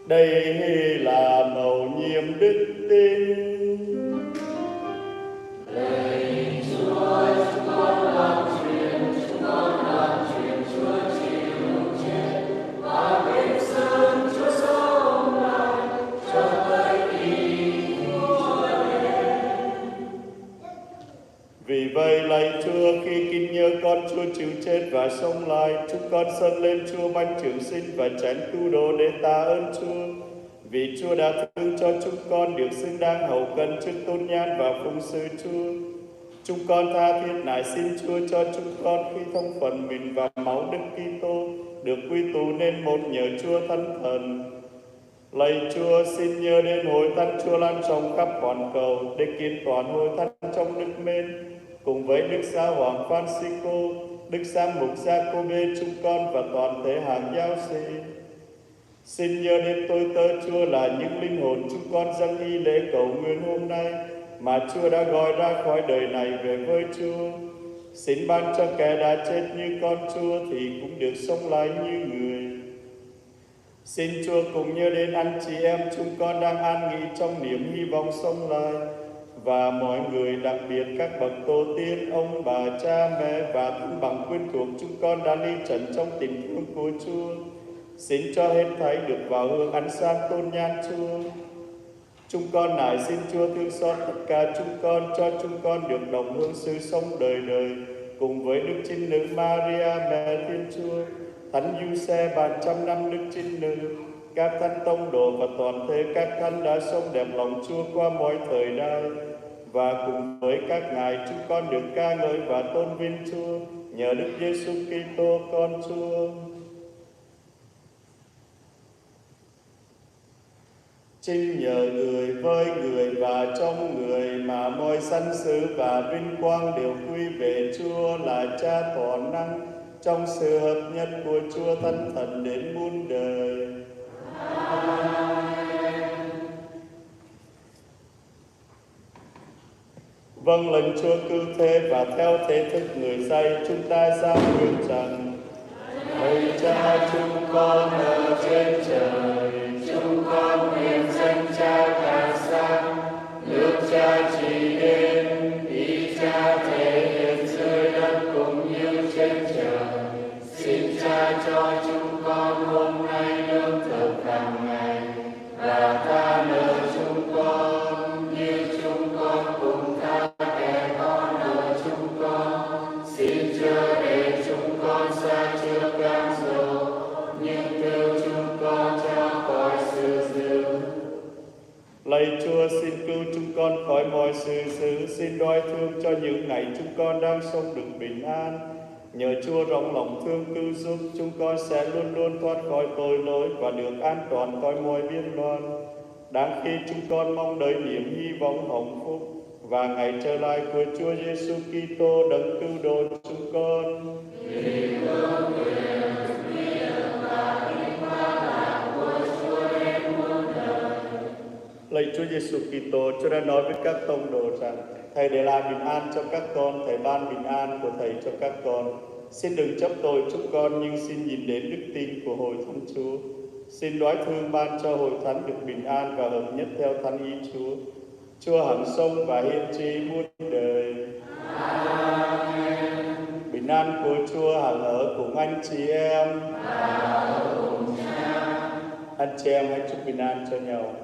Đây là mầu nhiệm đức tin. Lạy Chúa, chúng con làm truyền Chúa chịu chết và đến sớm Chúa sống lại cho tới khi Chúa đến. Vì vậy lạy Chúa, khi kính nhớ con Chúa chịu chết và sống lại, chúng con dâng lên Chúa bánh trường sinh và chén cứu độ để tạ ơn Chúa. Vì Chúa đã thương cho chúng con được xứng đáng hầu cận trước tôn nhan và phụng sự Chúa. Chúng con tha thiết nài xin Chúa cho chúng con khi thông phần mình và máu Đức Kitô được quy tụ nên một nhờ Chúa Thánh Thần. Lạy Chúa, xin nhớ đến hội thánh Chúa lan rộng khắp hoàn cầu để kiến toàn hội thánh trong đức mến, cùng với Đức Giáo Hoàng Francisco, Đức Giám mục Giacôbê chúng con và toàn thể hàng giáo sĩ. Xin nhớ đến tôi tớ Chúa là những linh hồn chúng con dâng y lễ cầu nguyện hôm nay mà Chúa đã gọi ra khỏi đời này về với Chúa. Xin ban cho kẻ đã chết như con Chúa thì cũng được sống lại như người. Xin Chúa cùng nhớ đến anh chị em chúng con đang an nghỉ trong niềm hy vọng sống lại, và mọi người, đặc biệt các bậc tổ tiên, ông bà, cha mẹ và thân bằng quyến thuộc chúng con đã ly trần trong tình thương của Chúa. Xin cho hết thảy được vào hương ánh sáng tôn nhan Chúa. Chúng con nài xin Chúa thương xót tất cả chúng con, cho chúng con được đồng hương sự sống đời đời cùng với Đức Trinh Nữ Maria mẹ Thiên Chúa, Thánh Giuse bạn trăm năm Đức Trinh Nữ, các thánh tông đồ và toàn thể các thánh đã sống đẹp lòng Chúa qua mọi thời đại. Và cùng với các ngài chúng con được ca ngợi và tôn vinh Chúa nhờ Đức Giêsu Kitô con Chúa. Chính nhờ người, với người và trong người mà mọi danh sự và vinh quang đều quy về Chúa là Cha toàn năng, trong sự hợp nhất của Chúa Thánh Thần đến muôn đời. Vâng lệnh Chúa cứu thế và theo thế thức người dạy, chúng ta giao nguyện rằng: Hỡi Cha chúng con ở trên trời, chúng con nguyện danh Cha cả sang, nước Cha trị đến, ý Cha thể hiện dưới đất cũng như trên trời. Xin Cha cho chúng con hôm nay lương thực xin đoái thương cho những ngày chúng con đang sống được bình an. Nhờ Chúa rộng lòng thương cứu giúp, chúng con sẽ luôn luôn thoát khỏi tội lỗi và được an toàn khỏi mọi biên loạn. Đang khi chúng con mong đợi niềm hy vọng hồng phúc và ngày trở lại của Chúa Giêsu Kitô đấng cứu độ chúng con. Lạy Chúa Giêsu Kitô, Chúa đã nói với các tông đồ rằng Thầy để lại bình an cho các con, Thầy ban bình an của Thầy cho các con. Xin đừng chấp tội chúng con, nhưng xin nhìn đến đức tin của hội thánh Chúa. Xin đoái thương ban cho hội thánh được bình an và hợp nhất theo thánh ý Chúa. Chúa hằng sống và hiên tri muôn đời. Amen. Bình an của Chúa hằng ở cùng anh chị em. Anh chị em hãy chúc bình an cho nhau.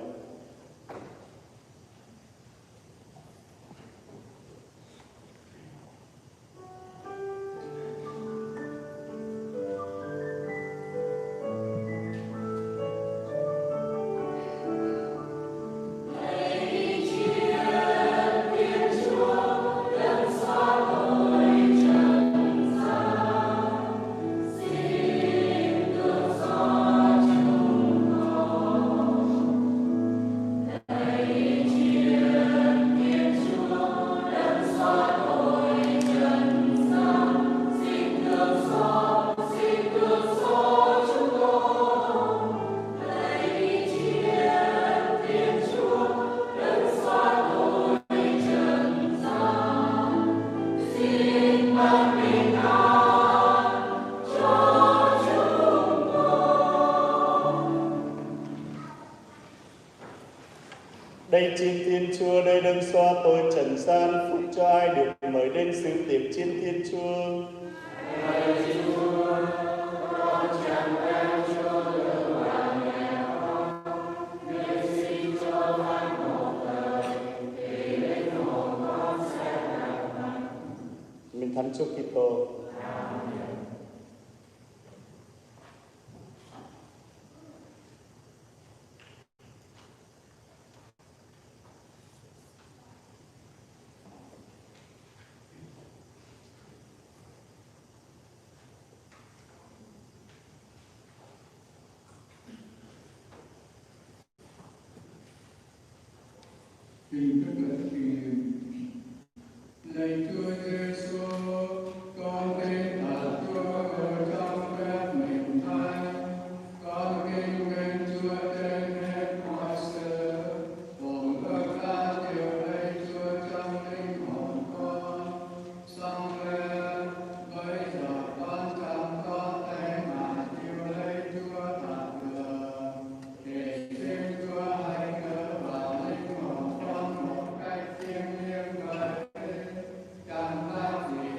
Đây chim Thiên Chúa, đây đấng xóa tội trần gian, phúc cho ai được mời đến sự tiệc chiên Thiên Chúa. Mình thánh Chúa Kitô. Kính đức lễ kiền. Lạy Chúa Giêsu, con tin thật Chúa ở trong phép mình thay. Con kính mến Chúa trên hết mọi sự. Hồn ước ta điều lấy Chúa trong linh hồn con. Xong lên, bây giờ con chẳng có thể mà điều lấy Chúa thật được. Để xin Chúa hãy ngỡ vào linh hồn con một cách thiêng liêng vậy. Chẳng khác gì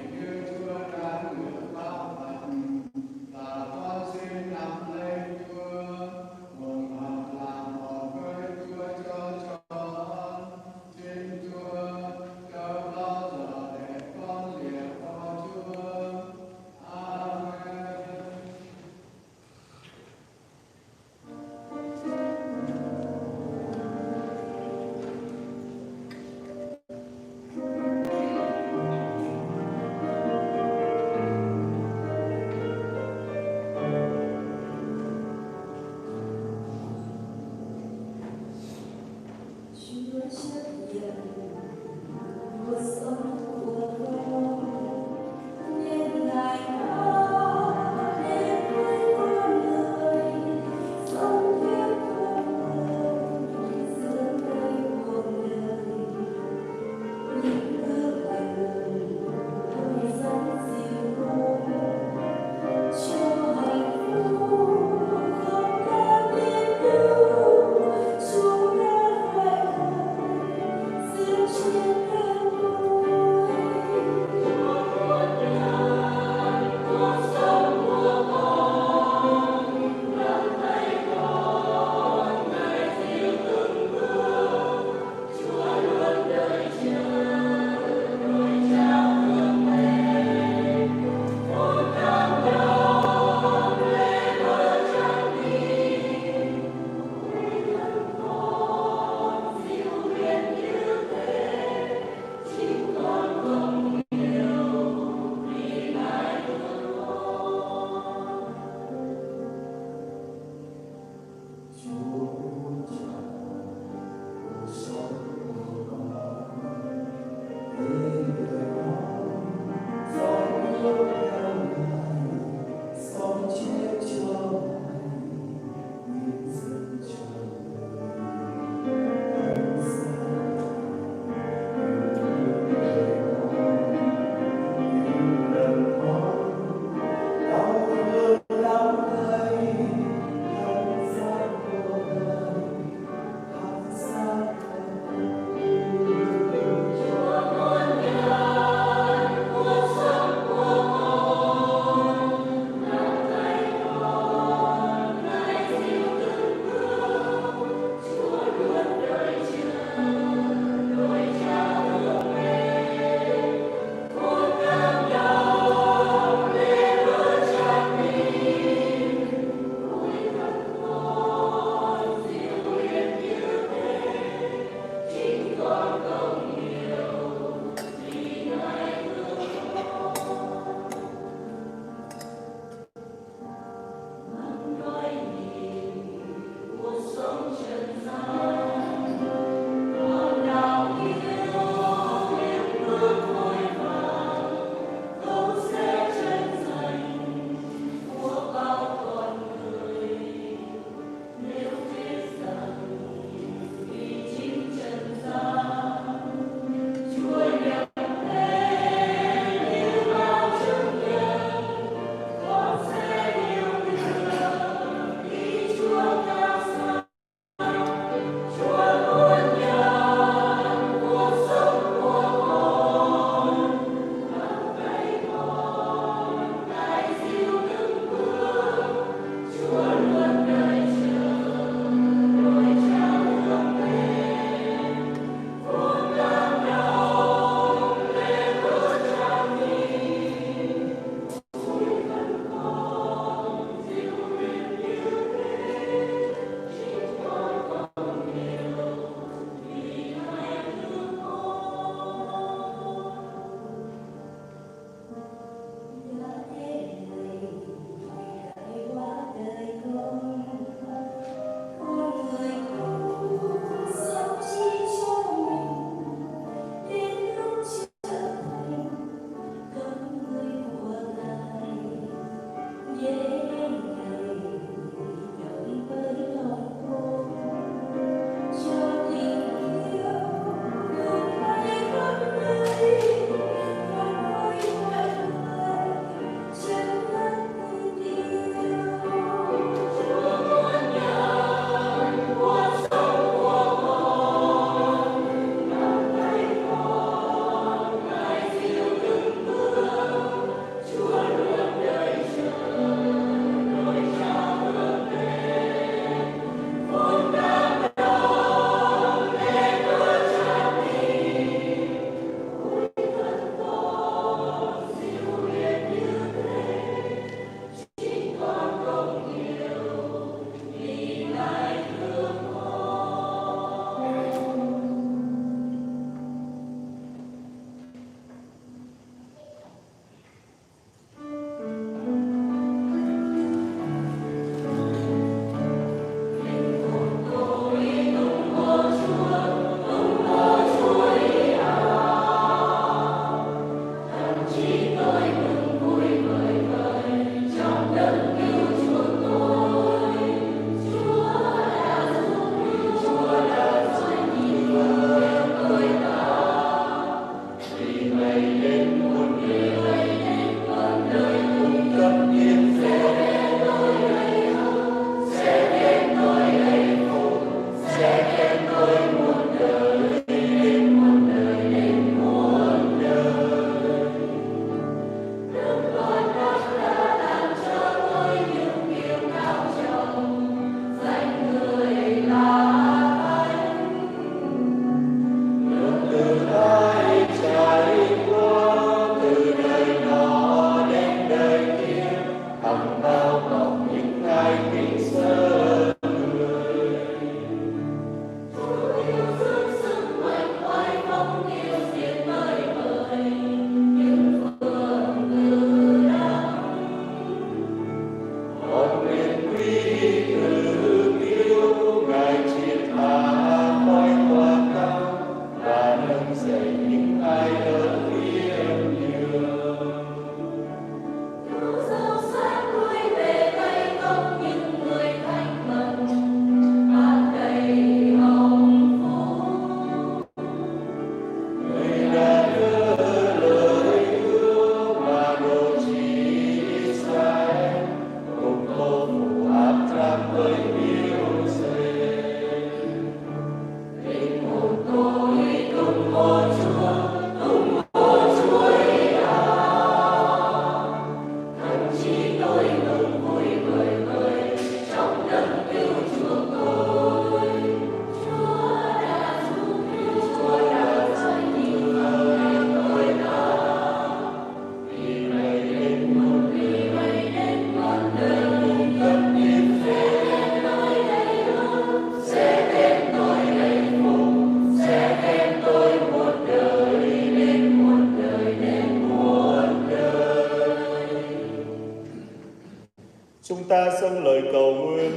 ta dâng lời cầu nguyện.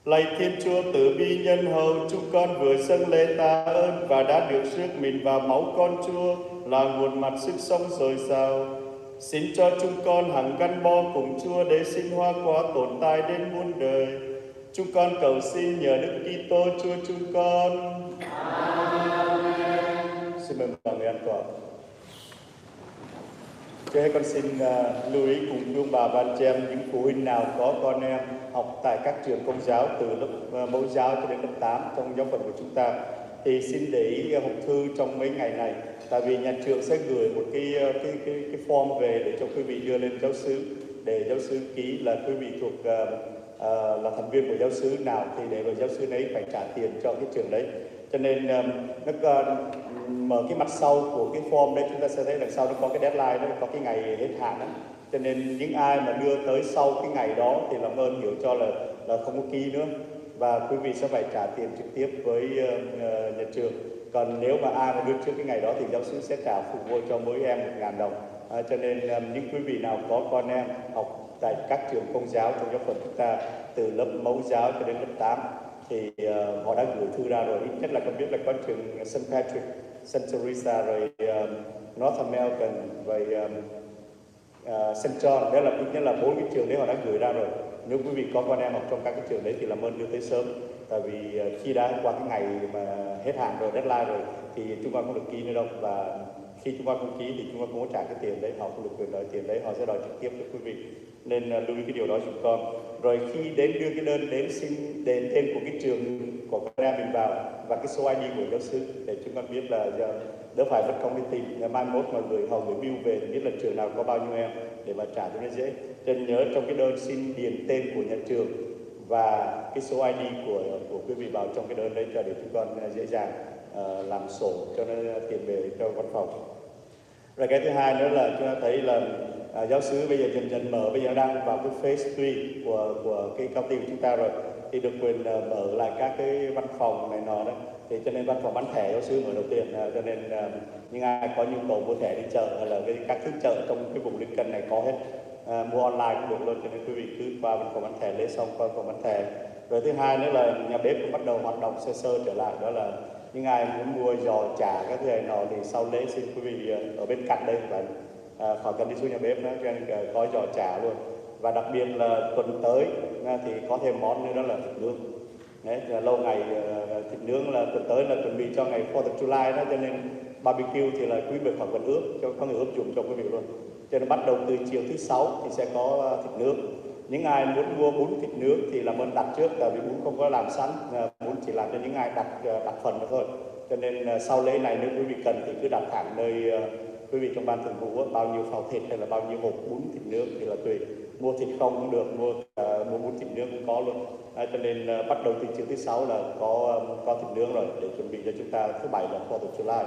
Lạy Thiên Chúa từ bi nhân hậu, chúng con vừa dâng lễ tạ ơn và đã được rước mình vào máu con Chúa là nguồn mặt sức sống dồi dào. Xin cho chúng con hằng gắn bó cùng Chúa để sinh hoa quả tồn tại đến muôn đời. Chúng con cầu xin nhờ Đức Kitô Chúa chúng con. Amen. Xin mời mọi người an tọa. Cho con xin lưu ý cùng quý ông bà và anh chị em, những phụ huynh nào có con em học tại các trường công giáo từ lớp mẫu giáo cho đến lớp 8 trong giáo phận của chúng ta, thì xin để ý hộp thư trong mấy ngày này, tại vì nhà trường sẽ gửi một cái form về để cho quý vị đưa lên giáo xứ, để giáo xứ ký là quý vị thuộc là thành viên của giáo xứ nào, thì để vào giáo xứ ấy phải trả tiền cho cái trường đấy. Cho nên mở cái mặt sau của cái form đấy, chúng ta sẽ thấy đằng sau nó có cái deadline đó, có cái ngày hết hạn đó. Cho nên những ai mà đưa tới sau cái ngày đó thì làm ơn hiểu cho là không có ký nữa, và quý vị sẽ phải trả tiền trực tiếp với nhà trường. Còn nếu mà ai mà đưa trước cái ngày đó thì giáo sư sẽ trả phục vụ cho mỗi em 1.000 đồng. Cho nên những quý vị nào có con em học tại các trường công giáo trong giáo phận chúng ta từ lớp mẫu giáo cho đến lớp 8 thì họ đã gửi thư ra rồi. Ít nhất là con biết là có trường St. Patrick, St. Teresa, rồi North American, rồi St. John. Đó là ít nhất là 4 cái trường đấy họ đã gửi ra rồi. Nếu quý vị có con em học trong các cái trường đấy thì làm ơn đưa tới sớm, tại vì khi đã qua cái ngày mà hết hạn rồi, deadline rồi, thì chúng con không được ký nữa đâu. Và khi chúng con không ký thì chúng con không có trả cái tiền đấy, họ không được quyền đòi tiền đấy, họ sẽ đòi trực tiếp cho quý vị. Nên lưu ý cái điều đó chúng con. Rồi khi đến đưa cái đơn đến xin đền tên của cái trường của con em mình vào và cái số ID của giáo xứ để chúng con biết là đỡ phải mất công đi tìm, mai mốt mà họ gửi bill về thì biết là trường nào có bao nhiêu em để mà trả cho nó dễ. Cho nên nhớ trong cái đơn xin điền tên của nhà trường và cái số ID của quý vị vào trong cái đơn đấy, cho để chúng con dễ dàng làm sổ cho nó tiền về cho văn phòng. Rồi cái thứ hai nữa là chúng ta thấy là giáo xứ bây giờ dần mở, bây giờ đang vào cái phase 3 của cái công ty của chúng ta rồi, thì được quyền mở lại các cái văn phòng này nọ đấy. Thì cho nên văn phòng bán thẻ giáo xứ mở đầu tiên, cho nên những ai có nhu cầu mua thẻ đi chợ hay là các thứ chợ trong cái vùng Liên Cân này có hết, mua online cũng được luôn. Cho nên quý vị cứ qua văn phòng bán thẻ lấy xong qua văn phòng bán thẻ. Rồi thứ hai nữa là nhà bếp cũng bắt đầu hoạt động sơ sơ trở lại, đó là những ai muốn mua giò chả các thứ này nọ thì sau lễ xin quý vị ở bên cạnh đây và khỏi cần đi xuống nhà bếp nữa, cho nên có giò chả luôn. Và đặc biệt là tuần tới thì có thêm món nữa, đó là thịt nướng. Đấy, lâu ngày thịt nướng là tuần tới là chuẩn bị cho ngày 4th of July đó, cho nên barbecue thì là quý vị khỏi cần ướp, có người ướp dùng cho quý vị luôn. Cho nên bắt đầu từ chiều thứ 6 thì sẽ có thịt nướng. Những ai muốn mua bún thịt nướng thì làm ơn đặt trước, tại vì bún không có làm sẵn, bún chỉ làm cho những ai đặt phần nữa thôi. Cho nên sau lễ này nếu quý vị cần thì cứ đặt thẳng nơi quý vị trong ban thường vụ bao nhiêu phao thịt hay là bao nhiêu hộp bún thịt nướng thì là tùy. Mua thịt không cũng được, mua bún thịt nướng cũng có luôn. Cho nên bắt đầu từ chiều thứ 6 là có thịt nướng rồi để chuẩn bị cho chúng ta thứ 7 là 4th of July.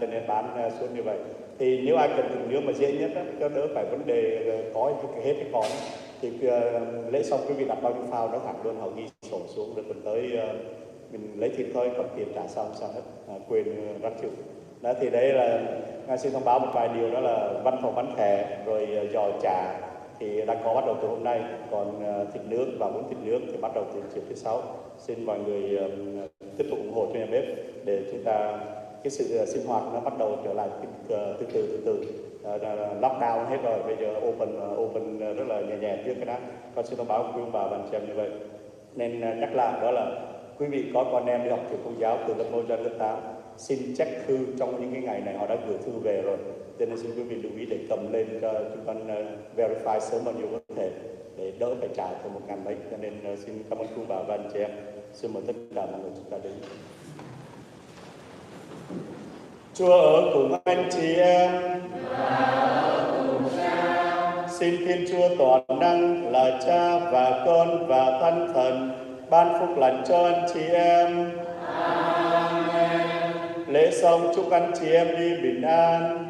Cho nên bán suốt như vậy. Thì nếu ai cần thịt nướng mà dễ nhất cho đỡ phải vấn đề có hết cái con thì lễ xong quý vị đặt bao nhiêu phao nó thẳng luôn, họ ghi sổ xuống, được tuần tới mình lấy thịt thôi, còn tiền trả xong sao hết, quên rắc chịu. Đó thì đấy là xin thông báo một vài điều, đó là văn phòng bán thẻ rồi giò chả thì đang có bắt đầu từ hôm nay, còn thịt nướng và bún thịt nướng thì bắt đầu từ chiều thứ 6. Xin mọi người tiếp tục ủng hộ cho nhà bếp để chúng ta cái sự sinh hoạt nó bắt đầu trở lại từ từ. Lockdown hết rồi, bây giờ open rất là nhẹ trước cái đó. Con xin thông báo quý ông bà và anh chị em như vậy. Nên nhắc lại đó là quý vị có con em đi học trường công giáo từ lớp 1 đến lớp 8, xin check thư trong những cái ngày này, họ đã gửi thư về rồi. Cho nên xin quý vị lưu ý để cầm lên cho chúng con verify sớm bao nhiêu có thể để đỡ phải trả thêm 1.000 mấy. Cho nên xin cảm ơn quý ông bà và anh chị em. Xin mời tất cả mọi người chúng ta đến. Chúa ở cùng anh chị em. Xin Thiên Chúa toàn năng là Cha và Con và Thánh Thần ban phúc lành cho anh chị em. Amen. Lễ xong chúc anh chị em đi bình an.